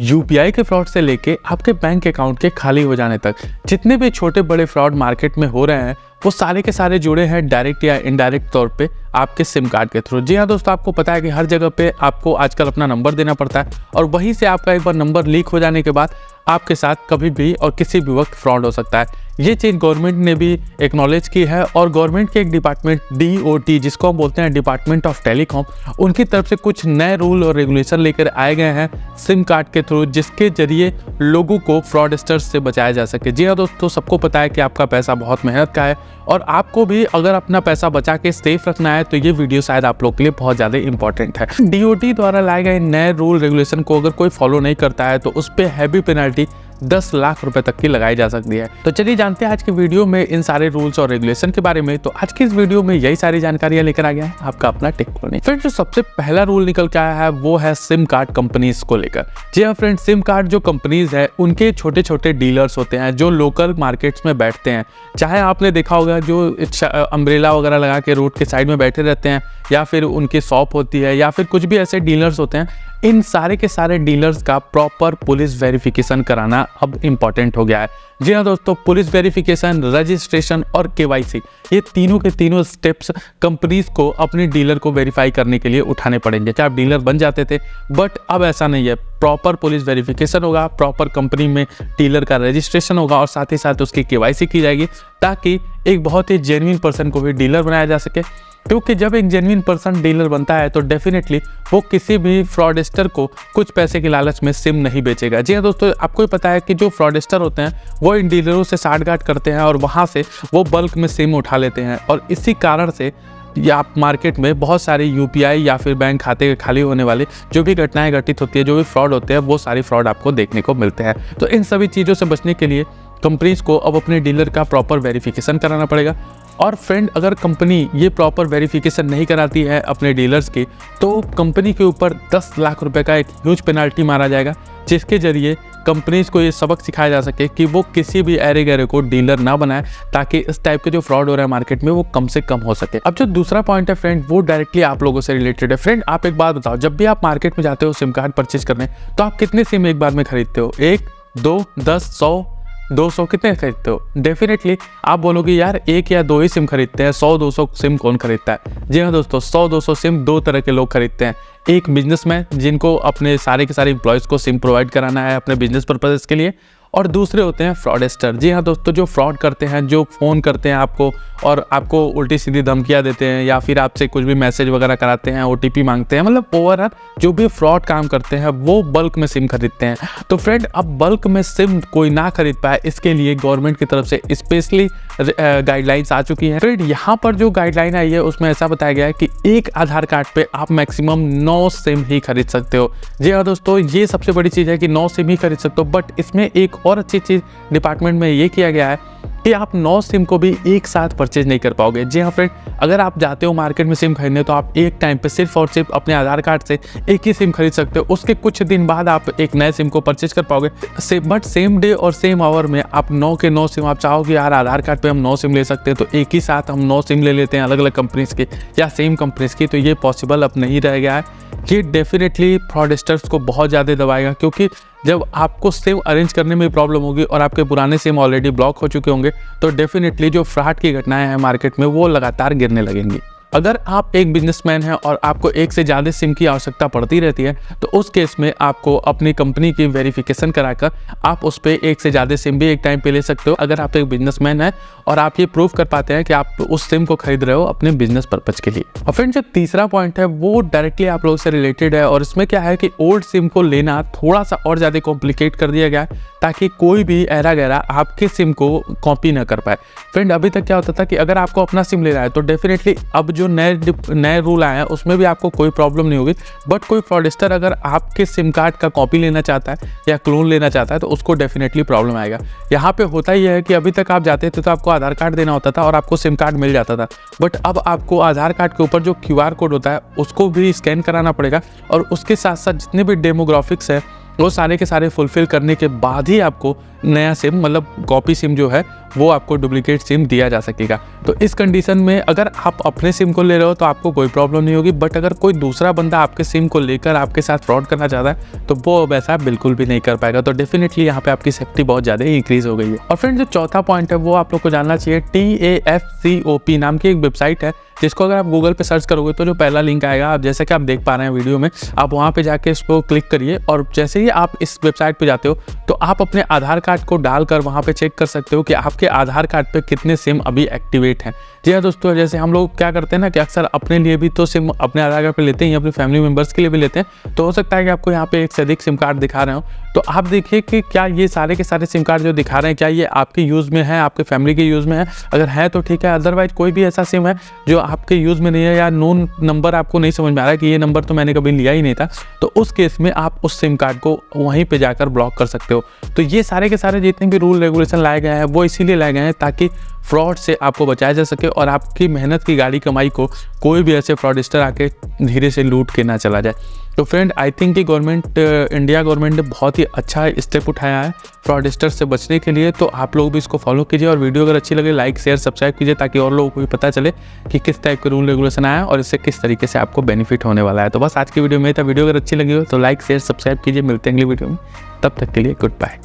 UPI के fraud से लेके आपके बैंक अकाउंट के खाली हो जाने तक जितने भी छोटे बड़े फ्रॉड मार्केट में हो रहे हैं वो सारे के सारे जुड़े हैं डायरेक्ट या इनडायरेक्ट तौर पे आपके सिम कार्ड के थ्रू। जी हाँ दोस्तों, आपको पता है कि हर जगह पे आपको आजकल अपना नंबर देना पड़ता है और वहीं से आपका एक बार नंबर लीक हो जाने के बाद आपके साथ कभी भी और किसी भी वक्त फ्रॉड हो सकता है। ये चीज़ गवर्नमेंट ने भी एक्नॉलेज की है और गवर्नमेंट के एक डिपार्टमेंट DOT, जिसको हम बोलते हैं डिपार्टमेंट ऑफ टेलीकॉम, उनकी तरफ से कुछ नए रूल और रेगुलेशन लेकर आए गए हैं सिम कार्ड के थ्रू, जिसके जरिए लोगों को फ्रॉडस्टर्स से बचाया जा सके। जी हाँ दोस्तों, सबको पता है कि आपका पैसा बहुत मेहनत का है और आपको भी अगर अपना पैसा बचा के सेफ रखना है तो ये वीडियो शायद आप लोग के लिए बहुत ज़्यादा इंपॉर्टेंट है। DOT द्वारा लाए गए नए रूल रेगुलेशन को अगर कोई फॉलो नहीं करता है तो उस पर हैवी पेनल्टी 10 लाख रुपए तक की लगाई जा सकती है। तो चलिए जानते हैं आज की वीडियो में इन सारे रूल्स और रेगुलेशन के बारे में। तो आज की इस वीडियो में यही सारी जानकारियां लेकर आ गया है आपका अपना टेक कॉलोनी। फिर जो सबसे पहला रूल निकल के आया है वो है सिम कार्ड कंपनीज को लेकर। जी हाँ फ्रेंड, सिम कार्ड जो कंपनीज है उनके छोटे छोटे डीलर्स होते हैं जो लोकल मार्केट्स में बैठते हैं। चाहे आपने देखा होगा जो अम्ब्रेला वगैरह लगा के रोड के साइड में बैठे रहते हैं या फिर उनकी शॉप होती है या फिर कुछ भी ऐसे डीलर्स होते हैं, इन सारे के सारे डीलर्स का प्रॉपर पुलिस वेरिफिकेशन कराना अब इम्पॉर्टेंट हो गया है। जी हाँ दोस्तों, पुलिस वेरिफिकेशन, रजिस्ट्रेशन और KYC, ये तीनों के तीनों स्टेप्स कंपनीज को अपने डीलर को वेरीफाई करने के लिए उठाने पड़ेंगे। क्या आप डीलर बन जाते थे, बट अब ऐसा नहीं है। प्रॉपर पुलिस वेरिफिकेशन होगा, प्रॉपर कंपनी में डीलर का रजिस्ट्रेशन होगा और साथ ही साथ उसकी KYC की जाएगी ताकि एक बहुत ही जेन्युइन पर्सन को भी डीलर बनाया जा सके। क्योंकि जब एक जेन्युइन पर्सन डीलर बनता है तो डेफिनेटली वो किसी भी फ्रॉडस्टर को कुछ पैसे की लालच में सिम नहीं बेचेगा। जी हाँ दोस्तों, आपको ही पता है कि जो फ्रॉडस्टर होते हैं वो इन डीलरों से साठगांठ करते हैं और वहाँ से वो बल्क में सिम उठा लेते हैं और इसी कारण से या मार्केट में बहुत सारे UPI या फिर बैंक खाते के खाली होने वाले जो भी घटनाएं घटित होती है, जो भी फ्रॉड होते हैं, वो सारी फ्रॉड आपको देखने को मिलते हैं। तो इन सभी चीज़ों से बचने के लिए कंपनीज को अब अपने डीलर का प्रॉपर वेरिफिकेशन कराना पड़ेगा। और फ्रेंड, अगर कंपनी ये प्रॉपर वेरिफिकेशन नहीं कराती है अपने डीलर्स की तो कंपनी के ऊपर 10 लाख रुपए का एक ह्यूज पेनाल्टी मारा जाएगा, जिसके जरिए कंपनीज को ये सबक सिखाया जा सके कि वो किसी भी ऐरे गैरे को डीलर ना बनाए ताकि इस टाइप के जो फ्रॉड हो रहा है मार्केट में वो कम से कम हो सके। अब जो दूसरा पॉइंट है फ्रेंड, वो डायरेक्टली आप लोगों से रिलेटेड है। फ्रेंड, आप एक बात बताओ, जब भी आप मार्केट में जाते हो सिम कार्ड परचेज करने तो आप कितने सिम एक बार में खरीदते हो? 1, 2, 10, 100, 200, कितने खरीदते हो? डेफिनेटली आप बोलोगे यार 1 या 2 ही सिम खरीदते हैं, 100-200 सिम कौन खरीदता है? जी हाँ दोस्तों, 100-200 सिम दो तरह के लोग खरीदते हैं। एक बिजनेसमैन जिनको अपने सारे के सारे एम्प्लॉयज़ को सिम प्रोवाइड कराना है अपने बिजनेस पर्पज़ के लिए, और दूसरे होते हैं फ्रॉडस्टर। जी हाँ दोस्तों, जो फ्रॉड करते हैं, जो फ़ोन करते हैं आपको और आपको उल्टी सीधी धमकियाँ देते हैं या फिर आपसे कुछ भी मैसेज वगैरह कराते हैं, OTP मांगते हैं, मतलब ओवरऑल जो भी फ्रॉड काम करते हैं वो बल्क में सिम खरीदते हैं। तो फ्रेंड, अब बल्क में सिम कोई ना खरीद पाए इसके लिए गवर्नमेंट की तरफ से स्पेशली गाइडलाइंस आ चुकी हैं। फ्रेंड, यहाँ पर जो गाइडलाइन आई है उसमें ऐसा बताया गया है कि एक आधार कार्ड पे आप मैक्सिमम 9 सिम ही खरीद सकते हो। जी हाँ दोस्तों, ये सबसे बड़ी चीज़ है कि 9 सिम ही खरीद सकते हो। बट इसमें एक और अच्छी चीज़ डिपार्टमेंट में ये किया गया है कि आप 9 सिम को भी एक साथ परचेज नहीं कर पाओगे। जी हाँ फ्रेंड, अगर आप जाते हो मार्केट में सिम खरीदने तो आप एक टाइम पे सिर्फ और सिर्फ अपने आधार कार्ड से एक ही सिम खरीद सकते हो। उसके कुछ दिन बाद आप एक नए सिम को परचेज कर पाओगे। बट सेम डे और सेम आवर में आप 9 के 9 सिम, आप चाहो कि यार आधार कार्ड पे हम 9 सिम ले सकते हैं तो एक ही साथ हम 9 सिम ले लेते हैं अलग अलग कंपनीज के या सेम कंपनीज की, तो ये पॉसिबल अब नहीं रह गया है। ये डेफिनेटली फ्रॉडस्टर्स को बहुत ज़्यादा दबाएगा, क्योंकि जब आपको सिम अरेंज करने में प्रॉब्लम होगी और आपके पुराने सिम ऑलरेडी ब्लॉक हो चुके होंगे तो डेफिनेटली जो फ्रॉड की घटनाएं हैं मार्केट में वो लगातार गिरने लगेंगी। अगर आप एक बिजनेसमैन हैं और आपको एक से ज़्यादा सिम की आवश्यकता पड़ती रहती है तो उस केस में आपको अपनी कंपनी की वेरिफिकेशन कराकर आप उस पर एक से ज़्यादा सिम भी एक टाइम पे ले सकते हो, अगर आप एक बिजनेसमैन हैं और आप ये प्रूव कर पाते हैं कि आप उस सिम को खरीद रहे हो अपने बिजनेस पर्पज़ के लिए। और फ्रेंड, जो तीसरा पॉइंट है वो डायरेक्टली आप लोगों से रिलेटेड है और इसमें क्या है कि ओल्ड सिम को लेना थोड़ा सा और ज़्यादा कॉम्प्लिकेट कर दिया गया है ताकि कोई भी ऐरा गैरा आपके सिम को कॉपी ना कर पाए। फ्रेंड, अभी तक क्या होता था कि अगर आपको अपना सिम ले रहा है तो डेफिनेटली अब जो नए रूल आए हैं उसमें भी आपको कोई प्रॉब्लम नहीं होगी। बट कोई फ्रॉडस्टर अगर आपके सिम कार्ड का कॉपी लेना चाहता है या क्लोन लेना चाहता है तो उसको डेफिनेटली प्रॉब्लम आएगा। यहाँ पे होता ही है कि अभी तक आप जाते थे तो आपको आधार कार्ड देना होता था और आपको सिम कार्ड मिल जाता था, बट अब आपको आधार कार्ड के ऊपर जो QR कोड होता है उसको भी स्कैन कराना पड़ेगा और उसके साथ साथ जितने भी डेमोग्राफिक्स है वो सारे के सारे फुलफिल करने के बाद ही आपको नया सिम मतलब कॉपी सिम जो है वो आपको डुप्लीकेट सिम दिया जा सकेगा। तो इस कंडीशन में अगर आप अपने सिम को ले रहे हो तो आपको कोई प्रॉब्लम नहीं होगी, बट अगर कोई दूसरा बंदा आपके सिम को लेकर आपके साथ फ्रॉड करना चाहता है तो वो वैसा बिल्कुल भी नहीं कर पाएगा। तो डेफिनेटली यहाँ पे आपकी सेफ्टी बहुत ज़्यादा इंक्रीज हो गई है। और फ्रेंड जो चौथा पॉइंट है वो आप लोग को जानना चाहिए, TAFCOP नाम की एक वेबसाइट है जिसको अगर आप गूगल पे सर्च करोगे तो जो पहला लिंक आएगा, आप जैसे कि आप देख पा रहे हैं वीडियो में, आप वहाँ पे जाके इसको क्लिक करिए और जैसे ही आप इस वेबसाइट पे जाते हो तो आप अपने आधार कार्ड को डालकर वहाँ पे चेक कर सकते हो कि आपके आधार कार्ड पे कितने सिम अभी एक्टिवेट हैं। जी हाँ दोस्तों, जैसे हम लोग क्या करते हैं ना कि अक्सर अपने लिए भी तो सिम अपने आधार कार्ड पे लेते हैं, अपने फैमिली मेम्बर्स के लिए भी लेते हैं, तो हो सकता है कि आपको यहाँ पे एक से अधिक सिम कार्ड दिखा रहे हो। तो आप देखिए कि क्या ये सारे के सारे सिम कार्ड जो दिखा रहे हैं क्या ये आपके यूज़ में है, आपके फैमिली के यूज़ में है। अगर है तो ठीक है, अदरवाइज कोई भी ऐसा सिम है जो आपके यूज़ में नहीं है या नोन नंबर आपको नहीं समझ में आ रहा है कि ये नंबर तो मैंने कभी लिया ही नहीं था, तो उस केस में आप उस सिम कार्ड को वहीं पे जाकर ब्लॉक कर सकते हो। तो ये सारे के सारे जितने भी रूल रेगुलेशन लाए गए हैं वो इसीलिए लाए गए हैं ताकि फ्रॉड से आपको बचाया जा सके और आपकी मेहनत की गाड़ी कमाई को कोई भी ऐसे फ्रॉडस्टर आके धीरे से लूट के ना चला जाए। तो फ्रेंड आई थिंक कि इंडिया गवर्नमेंट ने बहुत ही अच्छा स्टेप उठाया है फ्रॉडस्टर से बचने के लिए। तो आप लोग भी इसको फॉलो कीजिए और वीडियो अगर अच्छी लगे लाइक शेयर सब्सक्राइब कीजिए ताकि और लोगों को भी पता चले कि किस टाइप के रूल रेगुलेशन आया और इससे किस तरीके से आपको बेनिफिट होने वाला है। तो बस आज की वीडियो में था। वीडियो अगर अच्छी लगी हो तो लाइक शेयर सब्सक्राइब कीजिए। मिलते हैं अगली वीडियो में, तब तक के लिए गुड बाय।